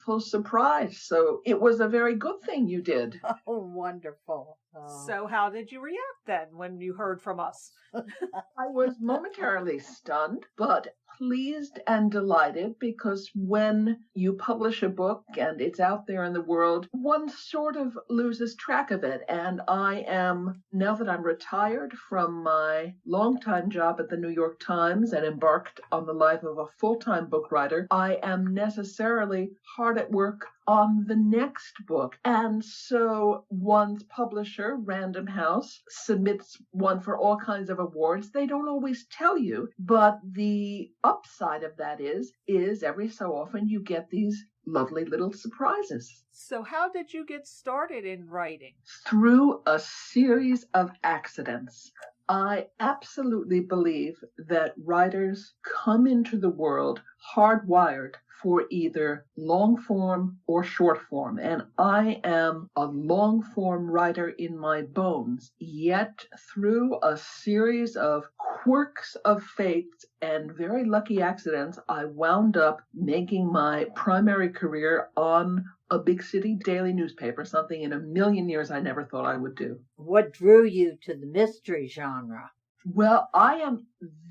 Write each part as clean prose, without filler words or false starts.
delightful surprise. So it was a very good thing you did. Oh, wonderful. Oh. So how did you react then when you heard from us? I was momentarily stunned, but pleased and delighted, because when you publish a book and it's out there in the world, one sort of loses track of it. And I am, now that I'm retired from my longtime job at the New York Times and embarked on the life of a full-time book writer, I am necessarily hard at work on the next book. And so one's publisher, Random House, submits one for all kinds of awards. They don't always tell you, but the upside of that is every so often you get these lovely little surprises. So how did you get started in writing? Through a series of accidents. I absolutely believe that writers come into the world hardwired for either long form or short form. And I am a long form writer in my bones. Yet through a series of quirks of fate and very lucky accidents, I wound up making my primary career on a big city daily newspaper, something in a million years I never thought I would do. What drew you to the mystery genre? Well, I am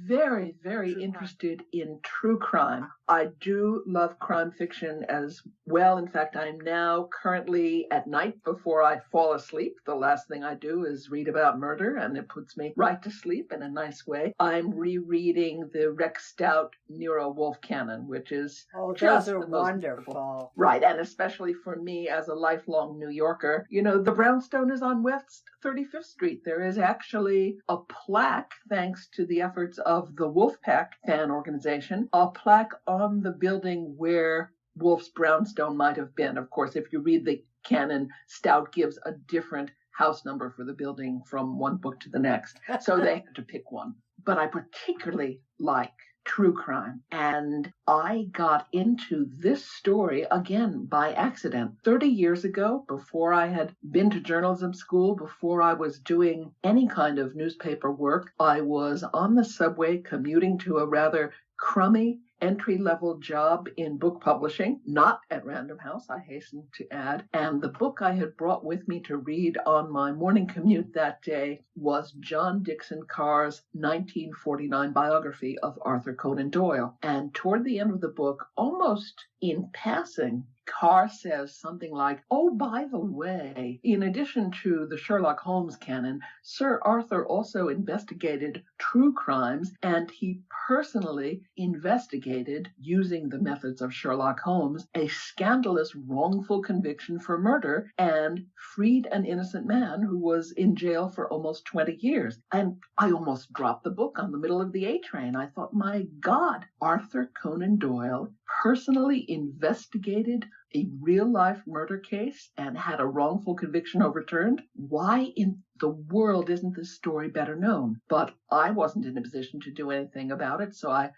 very, very interested in true crime. I do love crime fiction as well. In fact, I'm now currently at night before I fall asleep. The last thing I do is read about murder, and it puts me right to sleep in a nice way. I'm rereading the Rex Stout Nero Wolfe canon, which is those are wonderful. Right, and especially for me as a lifelong New Yorker, you know, the brownstone is on West 35th Street. There is actually a plaque, thanks to the efforts of the Wolfpack fan organization, a plaque on the building where Wolfe's brownstone might have been. Of course, if you read the canon, Stout gives a different house number for the building from one book to the next, so they had to pick one. But I particularly like true crime, and I got into this story again by accident 30 years ago, before I had been to journalism school, before I was doing any kind of newspaper work. I was on the subway commuting to a rather crummy entry-level job in book publishing, not at Random House, I hasten to add. And the book I had brought with me to read on my morning commute that day was John Dixon Carr's 1949 biography of Arthur Conan Doyle. And toward the end of the book, almost in passing, Carr says something like, "Oh, by the way, in addition to the Sherlock Holmes canon, Sir Arthur also investigated true crimes, and he personally investigated, using the methods of Sherlock Holmes, a scandalous wrongful conviction for murder and freed an innocent man who was in jail for almost 20 years. And I almost dropped the book on the middle of the A train. I thought, my God, Arthur Conan Doyle personally investigated a real-life murder case and had a wrongful conviction overturned? Why in the world isn't this story better known? But I wasn't in a position to do anything about it, so I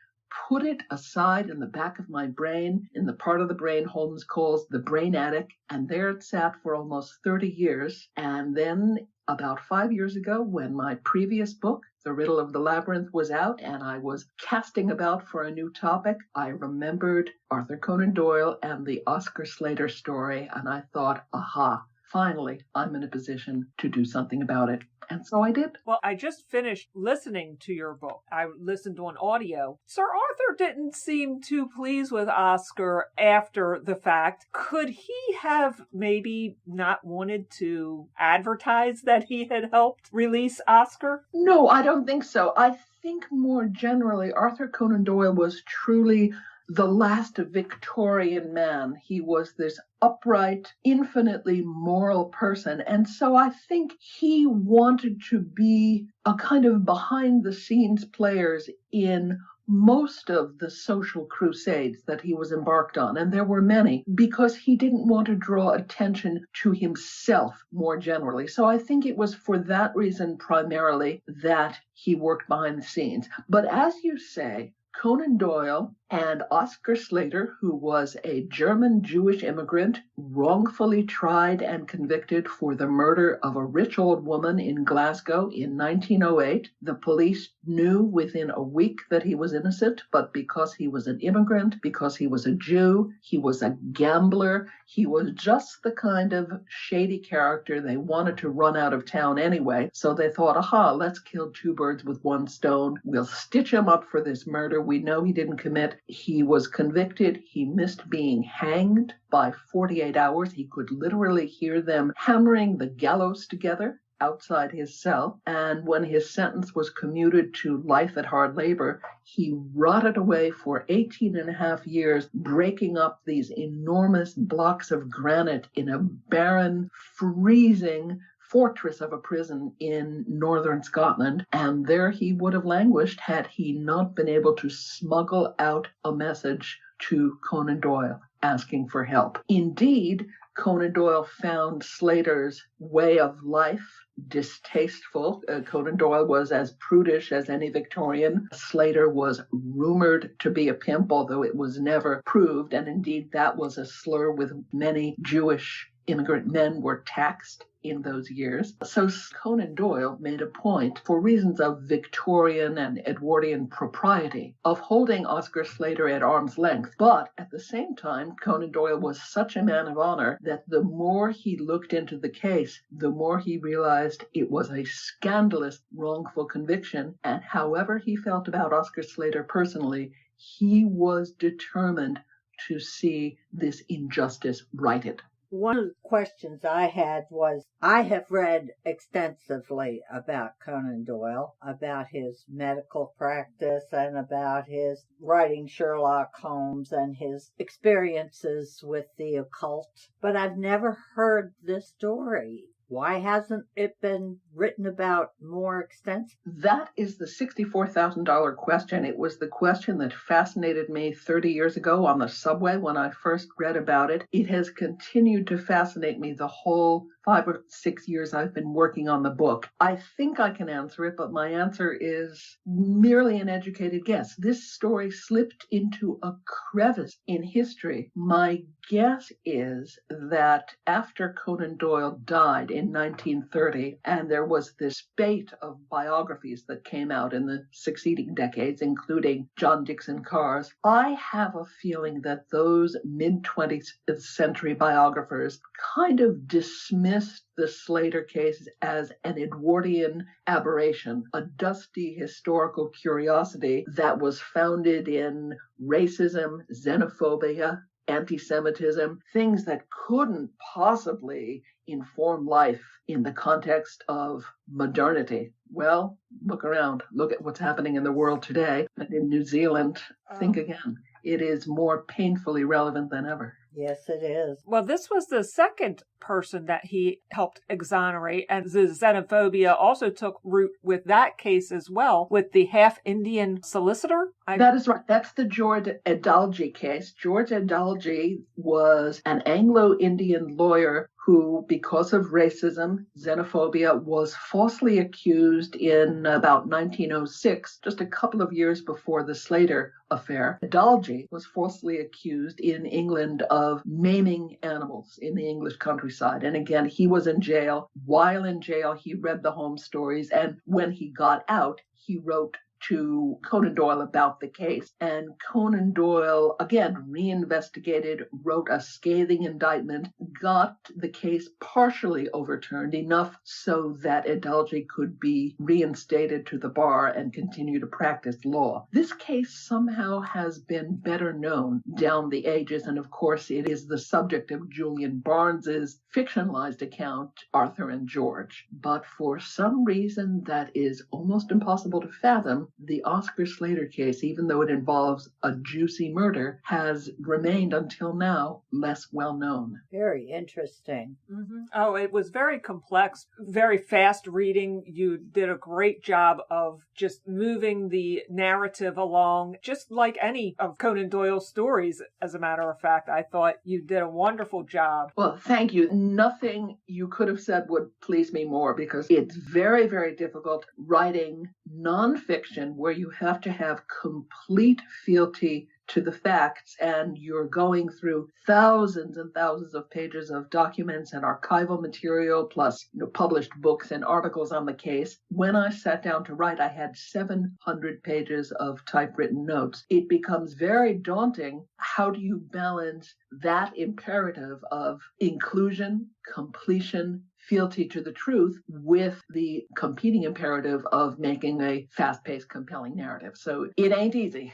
put it aside in the back of my brain, in the part of the brain Holmes calls the brain attic, and there it sat for almost 30 years. And then about 5 years ago, when my previous book, The Riddle of the Labyrinth, was out and I was casting about for a new topic, I remembered Arthur Conan Doyle and the Oscar Slater story, and I thought, aha, finally, I'm in a position to do something about it. And so I did. Well, I just finished listening to your book. I listened on audio. Sir Arthur didn't seem too pleased with Oscar after the fact. Could he have maybe not wanted to advertise that he had helped release Oscar? No, I don't think so. I think more generally, Arthur Conan Doyle was truly the last Victorian man. He was this upright, infinitely moral person. And so I think he wanted to be a kind of behind-the-scenes players in most of the social crusades that he was embarked on, and there were many, because he didn't want to draw attention to himself more generally. So I think it was for that reason primarily that he worked behind the scenes. But as you say, Conan Doyle And Oscar Slater, who was a German Jewish immigrant, wrongfully tried and convicted for the murder of a rich old woman in Glasgow in 1908. The police knew within a week that he was innocent, but because he was an immigrant, because he was a Jew, he was a gambler, he was just the kind of shady character they wanted to run out of town anyway. So they thought, aha, let's kill two birds with one stone. We'll stitch him up for this murder. We know he didn't commit. He was convicted. He missed being hanged by 48 hours. He could literally hear them hammering the gallows together outside his cell. And when his sentence was commuted to life at hard labor, he rotted away for 18 and a half years, breaking up these enormous blocks of granite in a barren, freezing fortress of a prison in northern Scotland, and there he would have languished had he not been able to smuggle out a message to Conan Doyle asking for help. Indeed, Conan Doyle found Slater's way of life distasteful. Conan Doyle was as prudish as any Victorian. Slater was rumored to be a pimp, although it was never proved, and indeed that was a slur with many Jewish immigrant men were taxed in those years. So Conan Doyle made a point, for reasons of Victorian and Edwardian propriety, of holding Oscar Slater at arm's length. But at the same time, Conan Doyle was such a man of honor that the more he looked into the case, the more he realized it was a scandalous wrongful conviction. And however he felt about Oscar Slater personally, he was determined to see this injustice righted. One of the questions I had was, I have read extensively about Conan Doyle, about his medical practice and about his writing Sherlock Holmes and his experiences with the occult, but I've never heard this story. Why hasn't it been written about more extensively? That is the $64,000 question. It was the question that fascinated me 30 years ago on the subway when I first read about it. It has continued to fascinate me the whole 5 or 6 years I've been working on the book. I think I can answer it, but my answer is merely an educated guess. This story slipped into a crevice in history. My guess is that after Conan Doyle died in 1930, and there was this spate of biographies that came out in the succeeding decades, including John Dickson Carr's, I have a feeling that those mid-20th century biographers kind of dismissed the Slater case as an Edwardian aberration, a dusty historical curiosity that was founded in racism, xenophobia, anti-Semitism, things that couldn't possibly inform life in the context of modernity. Well, look around. Look at what's happening in the world today. And in New Zealand, think again. It is more painfully relevant than ever. Yes, it is. Well, this was the second person that he helped exonerate, and the xenophobia also took root with that case as well, with the half-Indian solicitor. That is right. That's the George Edalji case. George Edalji was an Anglo-Indian lawyer who, because of racism, xenophobia, was falsely accused in about 1906, just a couple of years before the Slater affair. Edalji was falsely accused in England of maiming animals in the English countryside. And again, he was in jail. While in jail, he read the home stories. And when he got out, he wrote to Conan Doyle about the case. And Conan Doyle, again, reinvestigated, wrote a scathing indictment, got the case partially overturned, enough so that Edalji could be reinstated to the bar and continue to practice law. This case somehow has been better known down the ages, and of course it is the subject of Julian Barnes's fictionalized account, Arthur and George. But for some reason that is almost impossible to fathom, the Oscar Slater case, even though it involves a juicy murder, has remained until now less well known. Very interesting. Mm-hmm. Oh, it was very complex, very fast reading. You did a great job of just moving the narrative along, just like any of Conan Doyle's stories, as a matter of fact. I thought you did a wonderful job. Well, thank you. Nothing you could have said would please me more, because it's very, very difficult writing nonfiction where you have to have complete fealty to the facts and you're going through thousands and thousands of pages of documents and archival material, plus published books and articles on the case. When I sat down to write, I had 700 pages of typewritten notes. It becomes very daunting. How do you balance that imperative of inclusion, completion, fealty to the truth with the competing imperative of making a fast-paced, compelling narrative? So it ain't easy.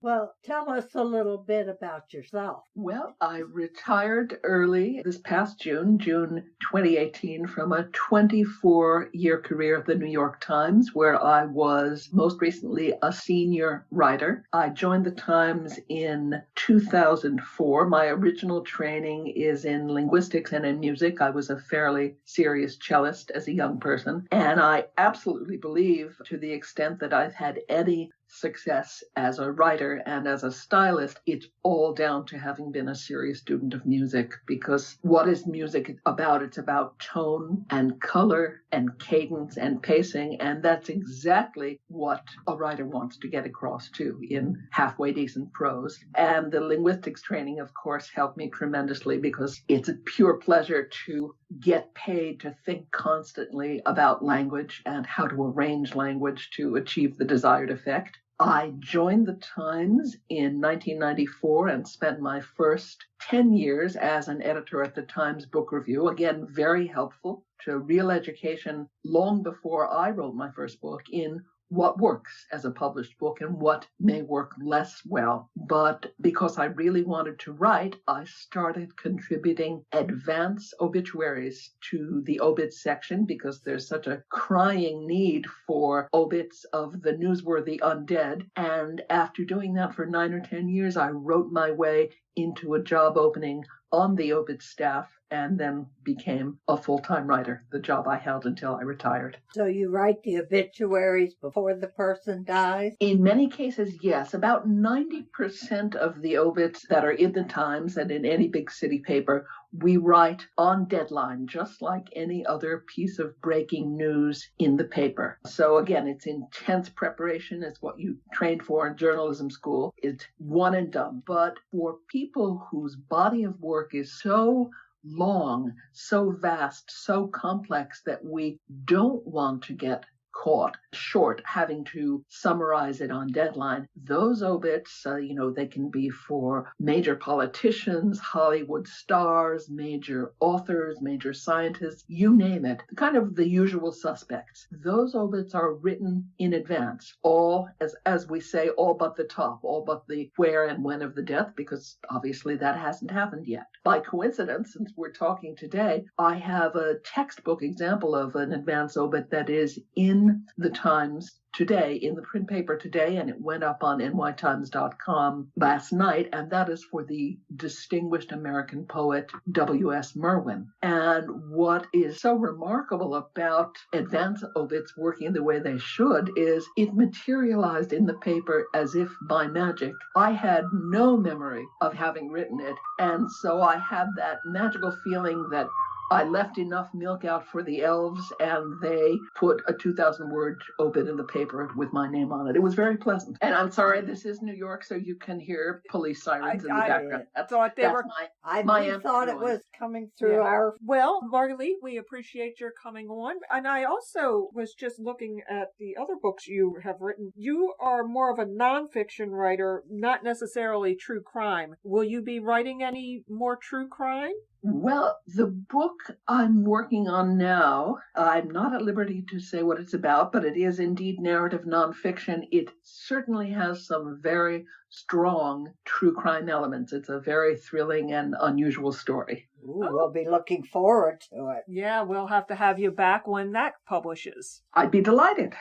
Well, tell us a little bit about yourself. Well, I retired early this past June 2018, from a 24-year career at the New York Times, where I was most recently a senior writer. I joined the Times in 2004. My original training is in linguistics and in music. I was a fairly serious cellist as a young person, and I absolutely believe, to the extent that I've had any success as a writer and as a stylist, it's all down to having been a serious student of music. Because what is music about? It's about tone and color and cadence and pacing, and that's exactly what a writer wants to get across too in halfway decent prose. And the linguistics training, of course, helped me tremendously, because it's a pure pleasure to get paid to think constantly about language and how to arrange language to achieve the desired effect. I joined the Times in 1994 and spent my first 10 years as an editor at the Times Book Review. Again, very helpful to real education long before I wrote my first book in what works as a published book and what may work less well. But because I really wanted to write, I started contributing advance obituaries to the obits section, because there's such a crying need for obits of the newsworthy undead. And after doing that for 9 or 10 years, I wrote my way into a job opening on the obits staff, and then became a full-time writer, the job I held until I retired. So you write the obituaries before the person dies? In many cases, yes. About 90% of the obits that are in the Times and in any big city paper, we write on deadline, just like any other piece of breaking news in the paper. So again, it's intense preparation. It's what you trained for in journalism school. It's one and done. But for people whose body of work is so long, so vast, so complex that we don't want to get caught short having to summarize it on deadline, those obits, they can be for major politicians, Hollywood stars, major authors, major scientists, you name it, kind of the usual suspects. Those obits are written in advance, all, as we say, all but the top, all but the where and when of the death, because obviously that hasn't happened yet. By coincidence, since we're talking today, I have a textbook example of an advance obit that is in the Times today, in the print paper today, and it went up on nytimes.com last night, and that is for the distinguished American poet W.S. Merwin. And what is so remarkable about advance obits working the way they should is it materialized in the paper as if by magic. I had no memory of having written it, and so I had that magical feeling that I left enough milk out for the elves, and they put a 2,000-word obit in the paper with my name on it. It was very pleasant. And I'm sorry, this is New York, so you can hear police sirens in the background. I thought they were. I thought it was coming through our. Well, Margalit, we appreciate your coming on. And I also was just looking at the other books you have written. You are more of a nonfiction writer, not necessarily true crime. Will you be writing any more true crime? Well, the book I'm working on now, I'm not at liberty to say what it's about, but it is indeed narrative nonfiction. It certainly has some very strong true crime elements. It's a very thrilling and unusual story. Ooh, we'll be looking forward to it. Yeah, we'll have to have you back when that publishes. I'd be delighted.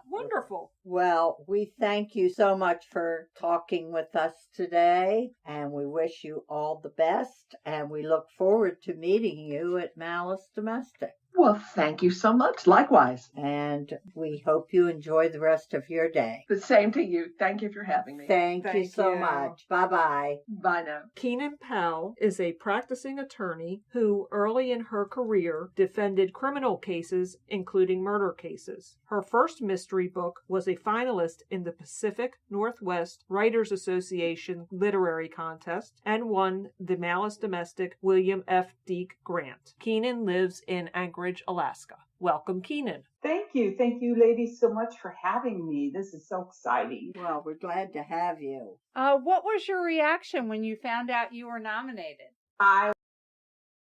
Wonderful. Well, we thank you so much for talking with us today, and we wish you all the best, and we look forward to meeting you at Malice Domestic. Well, thank you so much. Likewise. And we hope you enjoy the rest of your day. The same to you. Thank you for having me. Thank you so much. Bye-bye. Bye now. Keenan Powell is a practicing attorney who, early in her career, defended criminal cases, including murder cases. Her first mystery book was a finalist in the Pacific Northwest Writers Association Literary Contest and won the Malice Domestic William F. Deek Grant. Keenan lives in Anchorage, Alaska. Welcome, Keenan. Thank you. Thank you, ladies, so much for having me. This is so exciting. Well, we're glad to have you. What was your reaction when you found out you were nominated? I